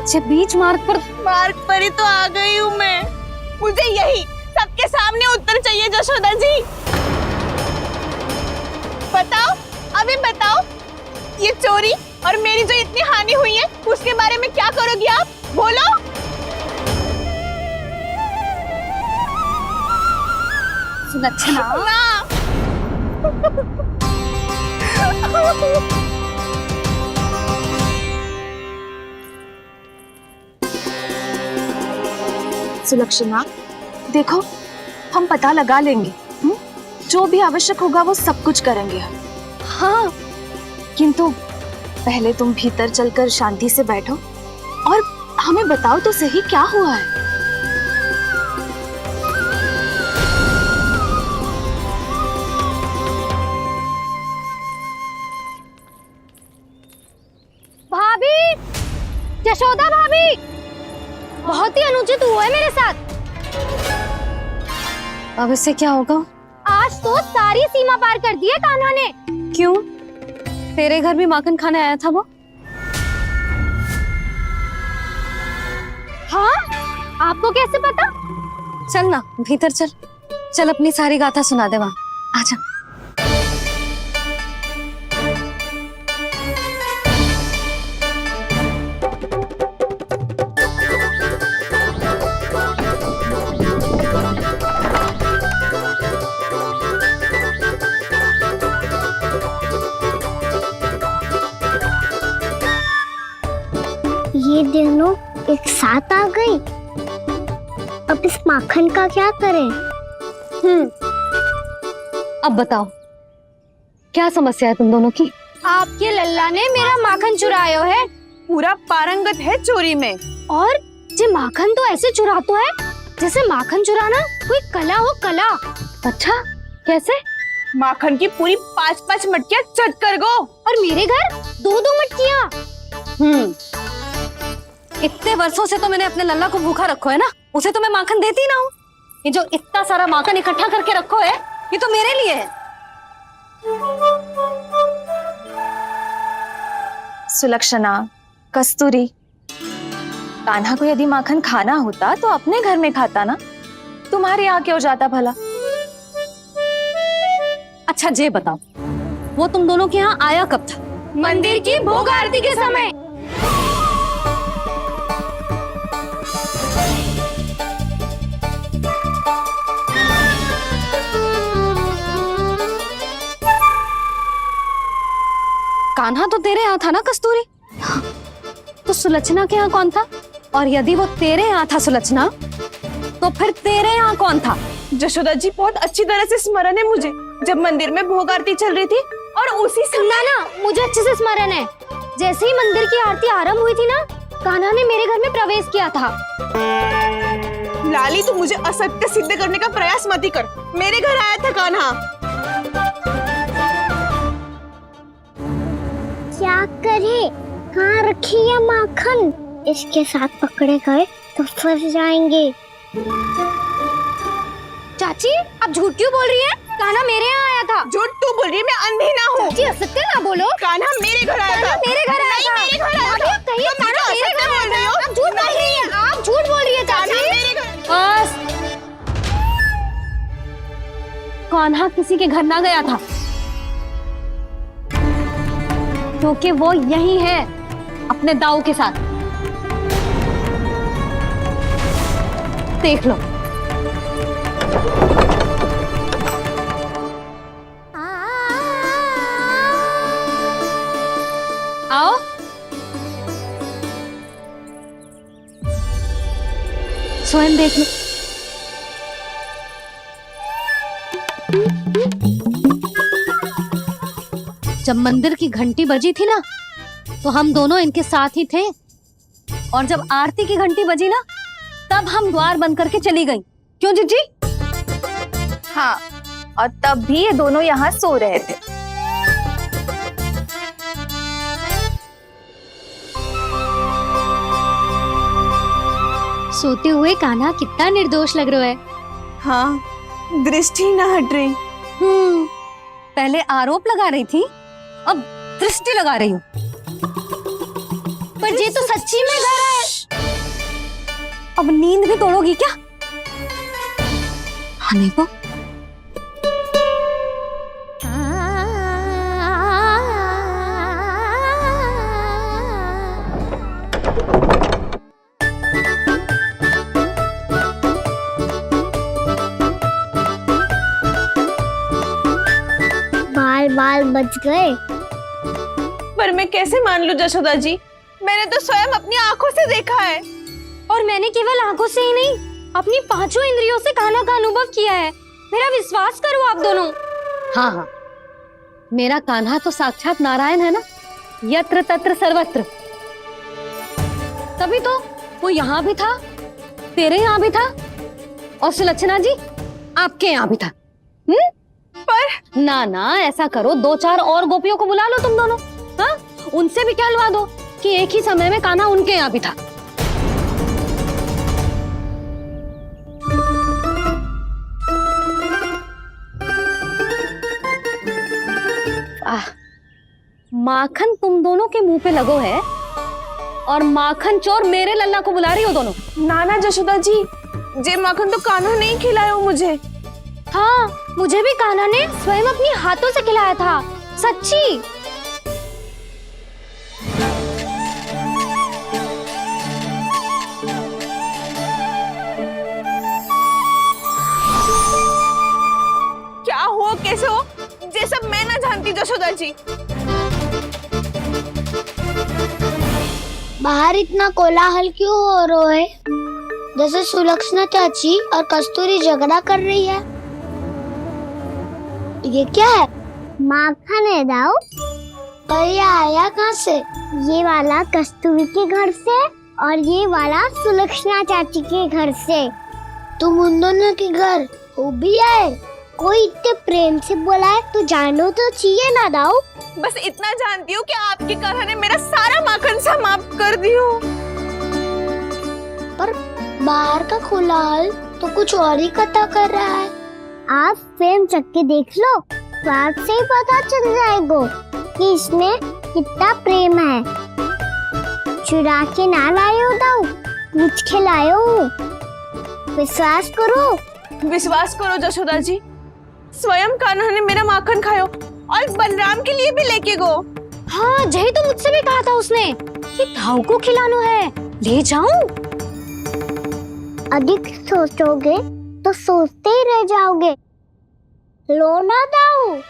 E: ये बीच मार्ग पर
F: ही तो आ गई हूँ मैं। मुझे यही सबके सामने उत्तर चाहिए यशोदा जी। बताओ, अभी बताओ, ये चोरी और मेरी जो इतनी हानि हुई है उसके बारे में क्या करोगी आप? बोलो।
E: सुलक्षणा,
D: सुलक्षणा, देखो, हम पता लगा लेंगे। जो भी आवश्यक होगा वो सब कुछ करेंगे हम।
E: हाँ,
D: किंतु पहले तुम भीतर चलकर शांति से बैठो और हमें बताओ तो सही क्या हुआ है।
E: भाभी, यशोदा भाभी, बहुत ही अनुचित हुआ है मेरे साथ। अब इससे क्या होगा? आज तो सारी सीमा पार कर दी है कान्हा ने। क्यों? तेरे घर भी माखन खाने आया था वो? हाँ, आपको कैसे पता? चल ना भीतर चल, चल अपनी सारी गाथा सुना दे वहां। आजा।
C: एक साथ आ गई। अब इस माखन का क्या करें?
E: अब बताओ क्या समस्या है तुम दोनों की? आपके लल्ला ने मेरा माखन चुरायो है
F: पूरा पारंगत है चोरी में।
E: और जे माखन तो ऐसे चुरातो है जैसे माखन चुराना कोई कला हो, कला। अच्छा कैसे?
F: माखन की पूरी 5-5 मटकियां चट कर गो।
E: और मेरे घर 2-2 मटकियां। इतने वर्षों से तो मैंने अपने लल्ला को भूखा रखो है ना, उसे तो मैं माखन देती ना हूँ। ये जो इतना सारा माखन इकट्ठा करके रखो है ये तो मेरे लिए है।
D: सुलक्षणा, कस्तूरी, कान्हा को यदि माखन खाना होता तो अपने घर में खाता ना, तुम्हारे यहाँ क्यों जाता भला?
E: अच्छा जे बताओ वो तुम दोनों के यहाँ आया कब था?
F: मंदिर की भोग आरती के समय।
E: कान्हा तो तेरे यहाँ था ना कस्तूरी? तो सुलक्षणा के यहाँ कौन था? और यदि वो तेरे यहाँ था सुलक्षणा, तो फिर तेरे यहाँ कौन था?
F: जशोदा जी बहुत अच्छी तरह से स्मरण है मुझे, जब मंदिर में भोग आरती चल रही थी और उसी समय
E: ना मुझे अच्छे से स्मरण है। जैसे ही मंदिर की आरती आरंभ हुई थी ना, कान्हा ने मेरे घर में प्रवेश किया था।
F: लाली तू मुझे असत्य सिद्ध करने का प्रयास मत ही कर, मेरे घर आया था कान्हा।
C: क्या करे? कहाँ रखी है माखन? इसके साथ पकड़े गए तो फंस जाएंगे।
E: चाची आप झूठ क्यों बोल रही है? कान्हा मेरे यहाँ आया था।
F: झूठ तू बोल रही है, मैं अंधी ना हूँ।
E: चाची असत्य ना बोलो।
F: कान्हा मेरे घर आया था।
E: मेरे घर आया था।
F: मेरे घर आया था।
E: कहिए
F: तुम
E: कान्हा
F: मुझे
E: मेरे घर
F: असत्य बोल रही हो।
E: आप झूठ बोल रही है। आप झूठ बोल रही है चाची। बस कान्हा किसी के घर ना गया था, क्योंकि वो यही है अपने दाऊ के साथ। देख लो। आओ स्वयं देख लो। जब मंदिर की घंटी बजी थी ना, तो हम दोनों इनके साथ ही थे, और जब आरती की घंटी बजी ना, तब हम द्वार बंद करके चली गई। क्यों जीजी?
D: हाँ, और तब भी ये दोनों यहाँ सो रहे थे।
E: सोते हुए कान्हा कितना निर्दोष लग रहा है।
F: हाँ, दृष्टि ना हट रही।
E: पहले आरोप लगा रही थी, अब दृष्टि लगा रही हूँ। पर ये तो सच्ची में घर है। अब नींद भी तोड़ोगी क्या? हाँ देखो।
C: बाल बच गए।
F: पर मैं कैसे मान लूं जशोदा जी, मैंने तो स्वयं अपनी आंखों से देखा है।
E: और मैंने केवल आंखों से ही नहीं, अपनी 5 इंद्रियों से कान्हा का अनुभव किया है। मेरा विश्वास करो आप दोनों। हाँ हाँ, मेरा कान्हा तो साक्षात नारायण है ना, यत्र तत्र सर्वत्र। तभी तो वो यहाँ भी था, तेरे यहाँ भी था, और सुलक्षणा जी आपके यहाँ भी था। पर ना ना, ऐसा करो 2-4 और गोपियों को बुला लो तुम दोनों। हाँ, उनसे भी कहलवा दो कि एक ही समय में कान्हा उनके यहाँ भी था। माखन तुम दोनों के मुंह पे लगो है, और माखन चोर मेरे लल्ला को बुला रही हो दोनों।
F: नाना जशोदा जी, जे माखन तो कान्हा नहीं खिलाया हो मुझे।
E: हाँ, मुझे भी कान्हा ने स्वयं अपनी हाथों से खिलाया था, सच्ची।
F: क्या हो कैसे हो, ये सब मैं ना जानती जशोदा जी।
B: बाहर इतना कोलाहल क्यों हो रहा है? जैसे सुलक्षणा चाची और कस्तूरी झगड़ा कर रही है। ये क्या है?
C: माखन है दाऊ।
B: पर ये आया कहाँ से?
C: ये वाला कस्तूरी के घर से और ये वाला सुलक्षणा चाची के घर से।
B: तुम उन दोनों के घर वो भी आए?
C: कोई इतने प्रेम से बोला है तो जानो तो चाहिए ना दाऊ।
F: बस इतना जानती हूँ कि आपके कान्हा ने मेरा सारा माखन समाप्त कर दियो।
B: पर बाहर का कोलाहल तो कुछ और ही कथा कर रहा है।
C: आप फिल्म चख के देख लो तो आपसे ही पता चल जाएगा कि इसमें कितना प्रेम है। चुरा के ना लाए हो दाऊ, पूछ के लाए हो। विश्वास करो
F: जशोदा जी, स्वयं कान्हा ने मेरा माखन खायो और बलराम के लिए भी लेके गो।
E: हाँ जही तो मुझसे भी कहा था उसने कि ताऊ को खिलाना है, ले जाऊं।
C: अधिक सोचोगे तो सोचते ही रह जाओगे। लो ना दाऊ।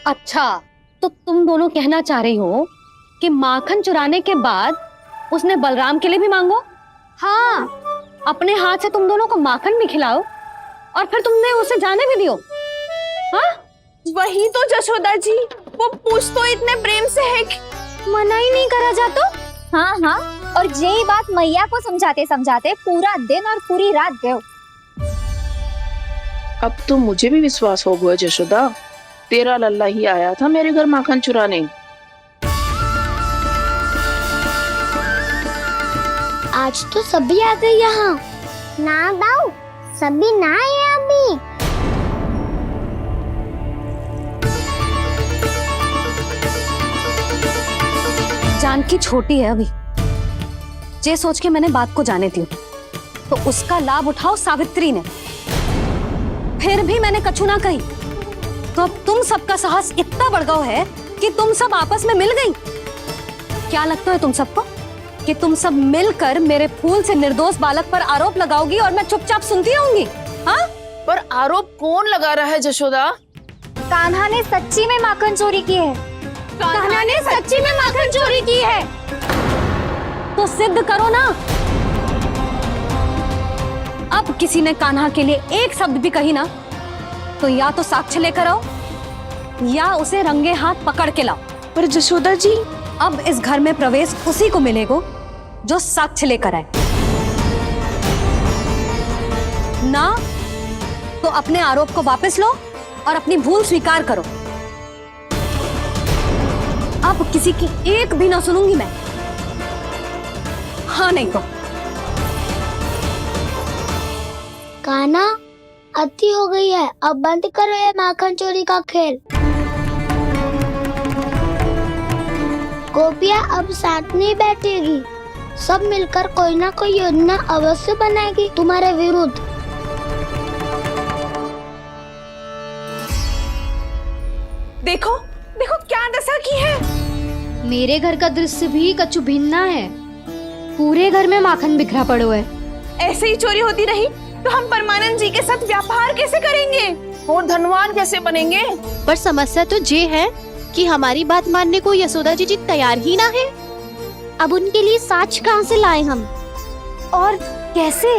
E: अच्छा तो तुम दोनों कहना चाह रही हो कि माखन चुराने के बाद उसने बलराम के लिए भी मांगो? हाँ, अपने हाथ से तुम दोनों को माखन भी खिलाओ और फिर तुमने उसे जाने भी दियो। हाँ
F: वही तो जशोदा जी, वो पूछ तो इतने प्रेम से है कि
E: मना ही नहीं करा जाता।
I: हाँ हाँ, और यही बात मैया को समझाते समझाते पूरा दिन और पूरी रात गयो।
J: अब तो मुझे भी विश्वास हो गया जशोदा, तेरा लल्ला ही आया था मेरे घर माखन चुराने।
B: आज तो सभी आ गए यहाँ।
C: ना दाऊ, सभी ना है अभी।
E: जानकी छोटी है अभी, जे सोच के मैंने बात को जाने दी तो उसका लाभ उठाओ सावित्री ने। फिर भी मैंने कछु ना कही तो अब तुम सबका साहस इतना बढ़ गया है कि तुम सब आपस में मिल गई। क्या लगता है तुम सबको कि तुम सब मिलकर मेरे फूल से निर्दोष बालक पर आरोप लगाओगी और मैं चुपचाप सुनती रहूंगी? हाँ,
J: पर आरोप कौन लगा रहा है जशोदा?
I: कान्हा ने सच्ची में माखन चोरी की है।
E: कान्हा ने सच्ची में माखन चोरी की है तो सिद्ध करो ना। अब किसी ने कान्हा के लिए एक शब्द भी कही ना तो या तो साक्ष्य लेकर आओ या उसे रंगे हाथ पकड़ के लाओ।
F: पर जशोदा जी,
E: अब इस घर में प्रवेश उसी को मिलेगा जो साक्ष्य लेकर आए। ना तो अपने आरोप को वापस लो और अपनी भूल स्वीकार करो। अब किसी की एक भी ना सुनूंगी मैं। हाँ नहीं तो
B: कान्हा, अति हो गई है, अब बंद करो ये माखन चोरी का खेल। गोपिया अब साथ नहीं बैठेगी, सब मिलकर कोई ना कोई योजना अवश्य बनाएगी तुम्हारे विरुद्ध।
F: देखो देखो क्या दशा की है।
E: मेरे घर का दृश्य भी कछु भिन्न है। पूरे घर में माखन बिखरा पड़ो है।
F: ऐसे ही चोरी होती रही तो हम परमानंद जी के साथ व्यापार कैसे करेंगे
J: और धनवान कैसे बनेंगे?
K: पर समस्या तो ये है कि हमारी बात मानने को यशोदा जी तैयार ही ना है। अब उनके लिए साक्ष्य कहाँ से लाए हम और कैसे?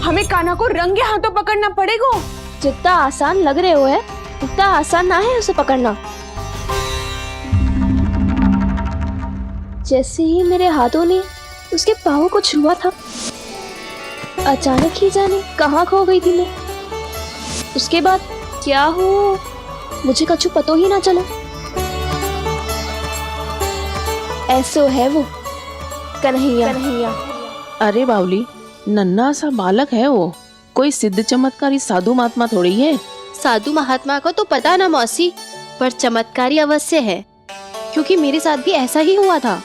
F: हमें कान्हा को रंगे हाथों पकड़ना पड़ेगा।
K: जितना आसान लग रहे हो है उतना आसान ना है उसे पकड़ना। जैसे ही मेरे हाथों ने उसके पाँव को छुआ था, अचानक ही जाने कहाँ खो गई थी मैं। उसके बाद क्या हो मुझे कछु पतो ही ना चला। ऐसो है वो कन्हैया।
J: अरे बावली, नन्हा सा बालक है वो, कोई सिद्ध चमत्कारी साधु महात्मा थोड़ी है।
K: साधु महात्मा को तो पता ना मौसी, पर चमत्कारी अवश्य है क्योंकि मेरे साथ भी ऐसा ही हुआ था।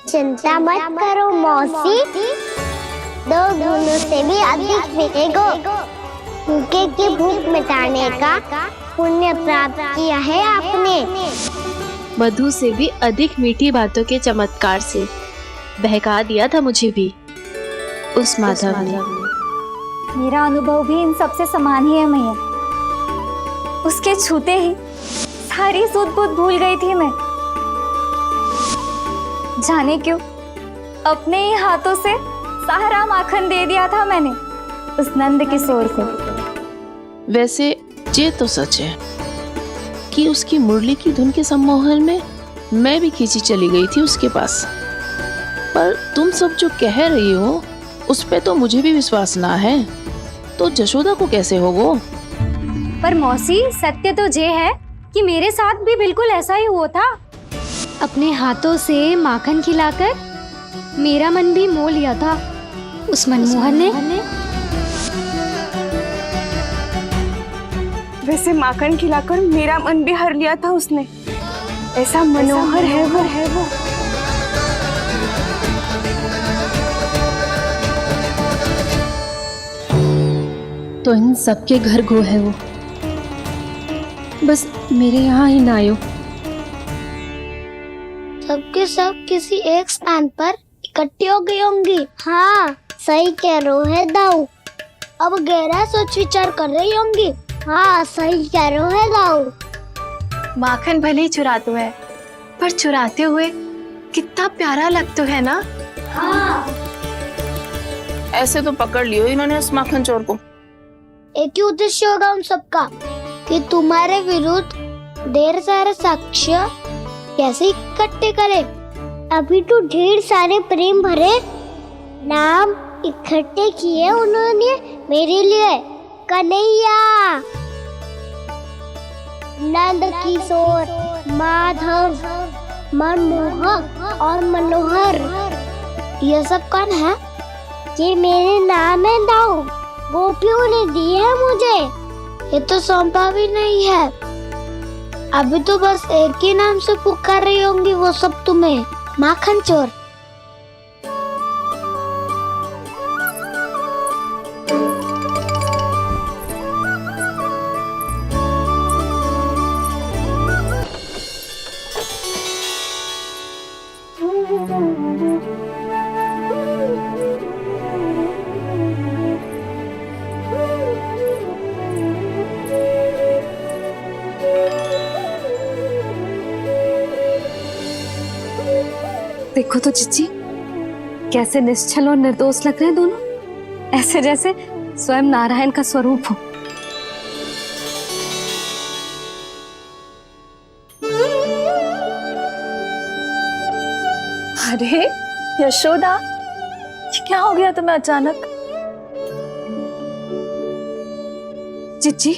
C: चिंता मत करो मौसी, 2 गुणों से भी अधिक मिलेगा। भूखे की भूख मिटाने का पुण्य प्राप्त किया है आपने।
K: मधु से भी अधिक मीठी बातों के चमत्कार से बहका दिया था मुझे भी उस माधव ने।
I: मेरा अनुभव भी इन सबसे समान ही है मैया। उसके छूते ही सारी सूध बूध भूल गई थी मैं। जाने क्यों अपने ही हाथों से सारा माखन दे दिया था मैंने उस नंद किशोर को।
J: वैसे ये तो सच है कि उसकी मुरली की धुन के सम्मोहन में मैं भी खींची चली गई थी उसके पास। पर तुम सब जो कह रही हो उस पे तो मुझे भी विश्वास ना है, तो जशोदा को कैसे हो वो?
E: पर मौसी, सत्य तो ये है कि मेरे साथ भी बिल्कुल ऐसा ही हुआ था। अपने हाथों से माखन खिलाकर मेरा मन भी मोह लिया था उस मनमोहन ने।
F: वैसे माखन खिलाकर मेरा मन भी हर लिया था उसने। ऐसा मनोहर है वो।
K: तो इन सबके घर गो है वो, बस मेरे यहाँ ही ना आयो।
C: सबके सब किसी एक स्थान पर इकट्ठी हो गई होंगी। हाँ सही कह रहे है दाऊ। अब गहरा सोच विचार कर रही होंगी। हाँ सही कह रहे है दाऊ।
K: माखन भले ही चुराते है, पर चुराते हुए कितना प्यारा लगता है ना।
C: हाँ
J: ऐसे तो पकड़ लियो इन्होंने उस माखन चोर को।
C: एक ही उद्देश्य होगा उन सबका कि तुम्हारे विरुद्ध ढेर सारे साक्ष्य कैसे इकट्ठे करे। अभी तो ढेर सारे प्रेम भरे नाम इकट्ठे किए उन्होंने मेरे लिए। कन्हैया, नंद किशोर, माधव, मनमोहक और मनोहर, ये सब कौन है? ये मेरे नाम है दाऊ। गोपियों ने दिए है मुझे, ये तो सौंपा भी नहीं है। अभी तो बस एक ही नाम से पुकार रही होंगी वो सब तुम्हें, माखन चोर।
A: देखो तो चिच्ची, कैसे निश्चल और निर्दोष लग रहे हैं दोनों, ऐसे जैसे स्वयं नारायण का स्वरूप हो।
D: अरे यशोदा, ये क्या हो गया तुम्हें अचानक?
A: चिच्ची,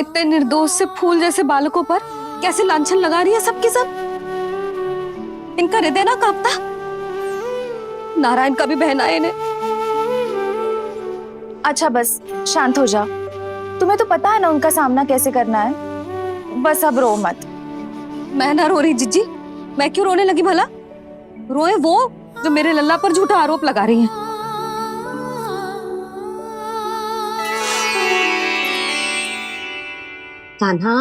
A: इतने निर्दोष से फूल जैसे बालकों पर कैसे लांछन लगा रही है सबकी सब। इनका हृदय ना कांपता? नारायण का भी बहना है इन्हें।
D: अच्छा बस शांत हो जाओ, तुम्हें तो पता है ना उनका सामना कैसे करना है। बस अब रो मत।
A: मैं ना रो रही जिज्जी, मैं क्यों रोने लगी भला? रोए वो जो मेरे लल्ला पर झूठा आरोप लगा रही हैं।
E: कान्हा,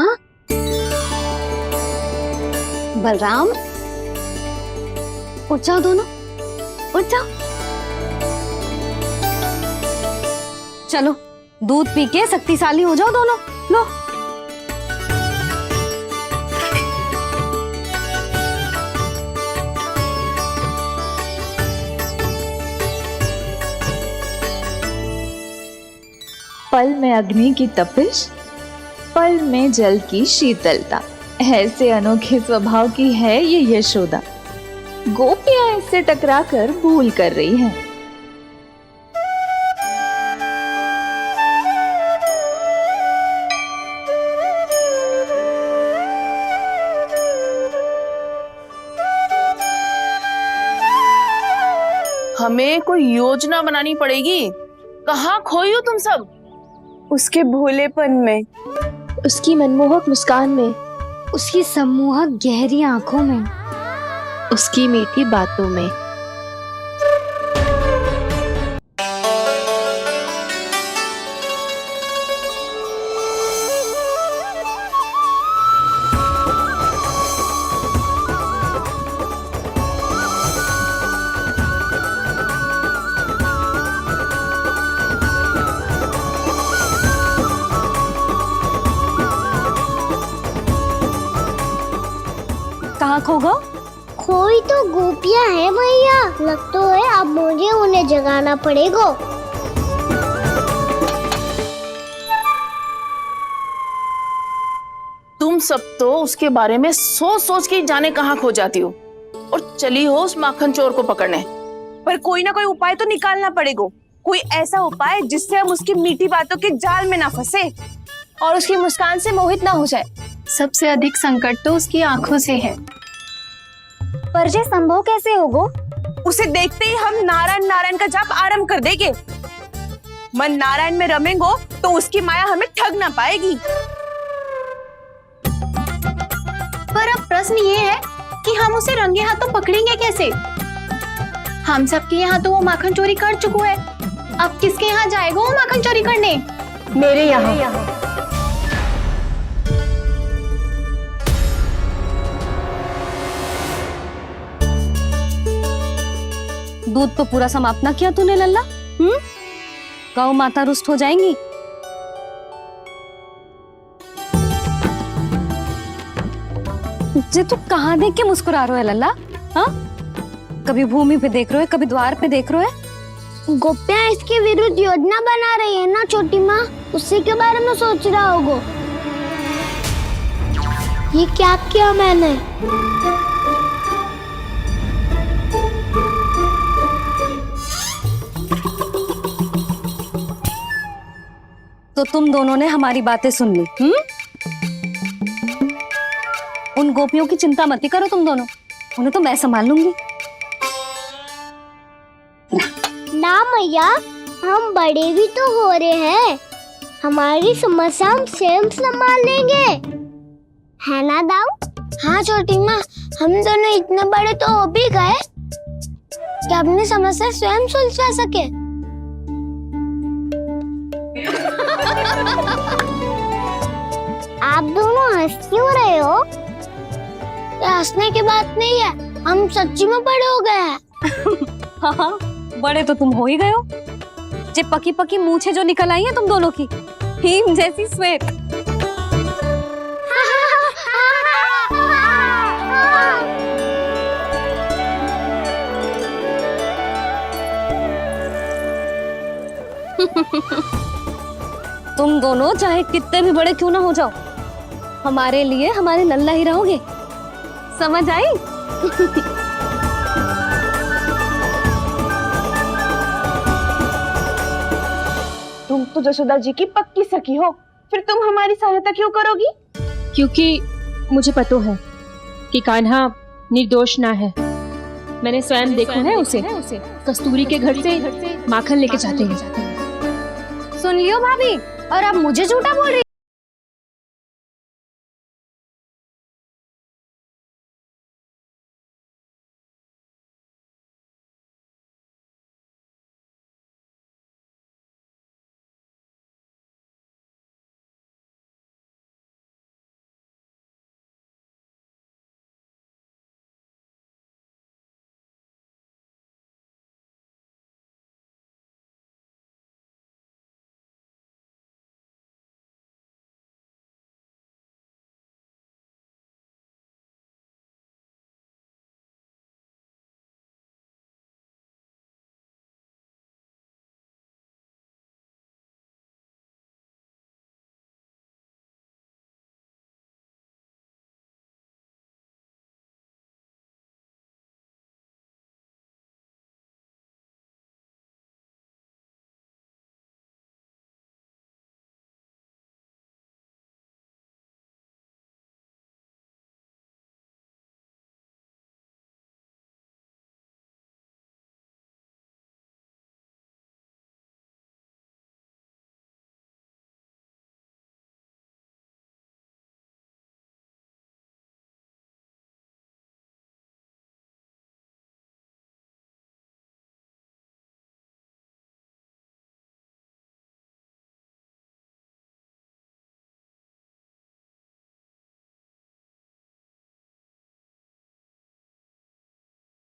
E: बलराम, उठ जाओ दोनों, उठ जाओ।
A: चलो दूध पी के शक्तिशाली हो जाओ दोनों। लो।
D: पल में अग्नि की तपिश, पल में जल की शीतलता, ऐसे अनोखे स्वभाव की है ये यशोदा। गोपियां इससे टकराकर भूल कर रही हैं।
J: हमें कोई योजना बनानी पड़ेगी। कहाँ खोई हो तुम सब?
F: उसके भोलेपन में,
K: उसकी मनमोहक मुस्कान में,
E: उसकी सम्मोहक गहरी आंखों में,
J: उसकी मीठी बातों में।
A: खो गो?
C: कोई तो गोपियां हैं भैया, लगता है अब मुझे उन्हें जगाना पड़ेगा।
J: तुम सब तो उसके बारे में सोच सोच के जाने कहाँ खो जाती हो और चली हो उस माखन चोर को पकड़ने।
F: पर कोई ना कोई उपाय तो निकालना पड़ेगा, कोई ऐसा उपाय जिससे हम उसकी मीठी बातों के जाल में ना फंसे
K: और उसकी मुस्कान से मोहित ना हो जाए। सबसे अधिक संकट तो उसकी आंखों से है।
I: पर ये संभव कैसे होगो?
F: उसे देखते ही हम नारायण नारायण का जाप आरंभ कर देंगे। मन नारायण में रमेंगो तो उसकी माया हमें ठग ना पाएगी।
K: पर अब प्रश्न ये है कि हम उसे रंगे हाथों पकड़ेंगे कैसे? हम सबके यहाँ तो वो माखन चोरी कर चुका है, अब किसके यहाँ जाएगा वो माखन चोरी करने?
A: मेरे यहाँ। दूध तो पूरा समाप्त ना किया तूने लल्ला? गौ माता रुष्ट हो जाएंगी। जे तू कहाँ देख के मुस्कुरा रहे हो लल्ला? हाँ, कभी भूमि पे देख रहे हो, कभी द्वार पे देख रहे हो।
C: गोपियां इसके विरुद्ध योजना बना रही है ना छोटी माँ, उसी के बारे में सोच रहा होगा। ये क्या किया मैंने?
A: तो तुम दोनों ने हमारी बातें सुन ली। उन गोपियों की चिंता मत करो तुम दोनों, उन्हें तो मैं संभाल लूंगी।
C: ना मैया, हम बड़े भी तो हो रहे हैं, हमारी समस्या हम स्वयं संभाल लेंगे, है ना दाऊ? हाँ छोटी माँ, हम दोनों इतने बड़े तो हो भी गए कि अपनी समस्या स्वयं सुलझा सके। आप दोनों हंस क्यों रहे हो? ये हंसने की बात नहीं है, हम सच्ची में बड़े हो गए हैं।
A: हाँ, बड़े तो तुम हो ही गए हो। जे पकी पकी मूछें जो निकल आई हैं तुम दोनों की, हिम जैसी श्वेत। तुम दोनों चाहे कितने भी बड़े क्यों ना हो जाओ, हमारे लिए हमारे लल्ला ही रहोगे, समझ आई?
F: तुम तो जशोदा जी की पक्की सखी हो, फिर तुम हमारी सहायता क्यों करोगी?
L: क्योंकि मुझे पता है कि कान्हा निर्दोष ना है। मैंने स्वयं देखा है उसे कस्तूरी के घर से माखन लेके जाते हैं।
E: सुन लियो भाभी, और अब मुझे झूठा बोल रही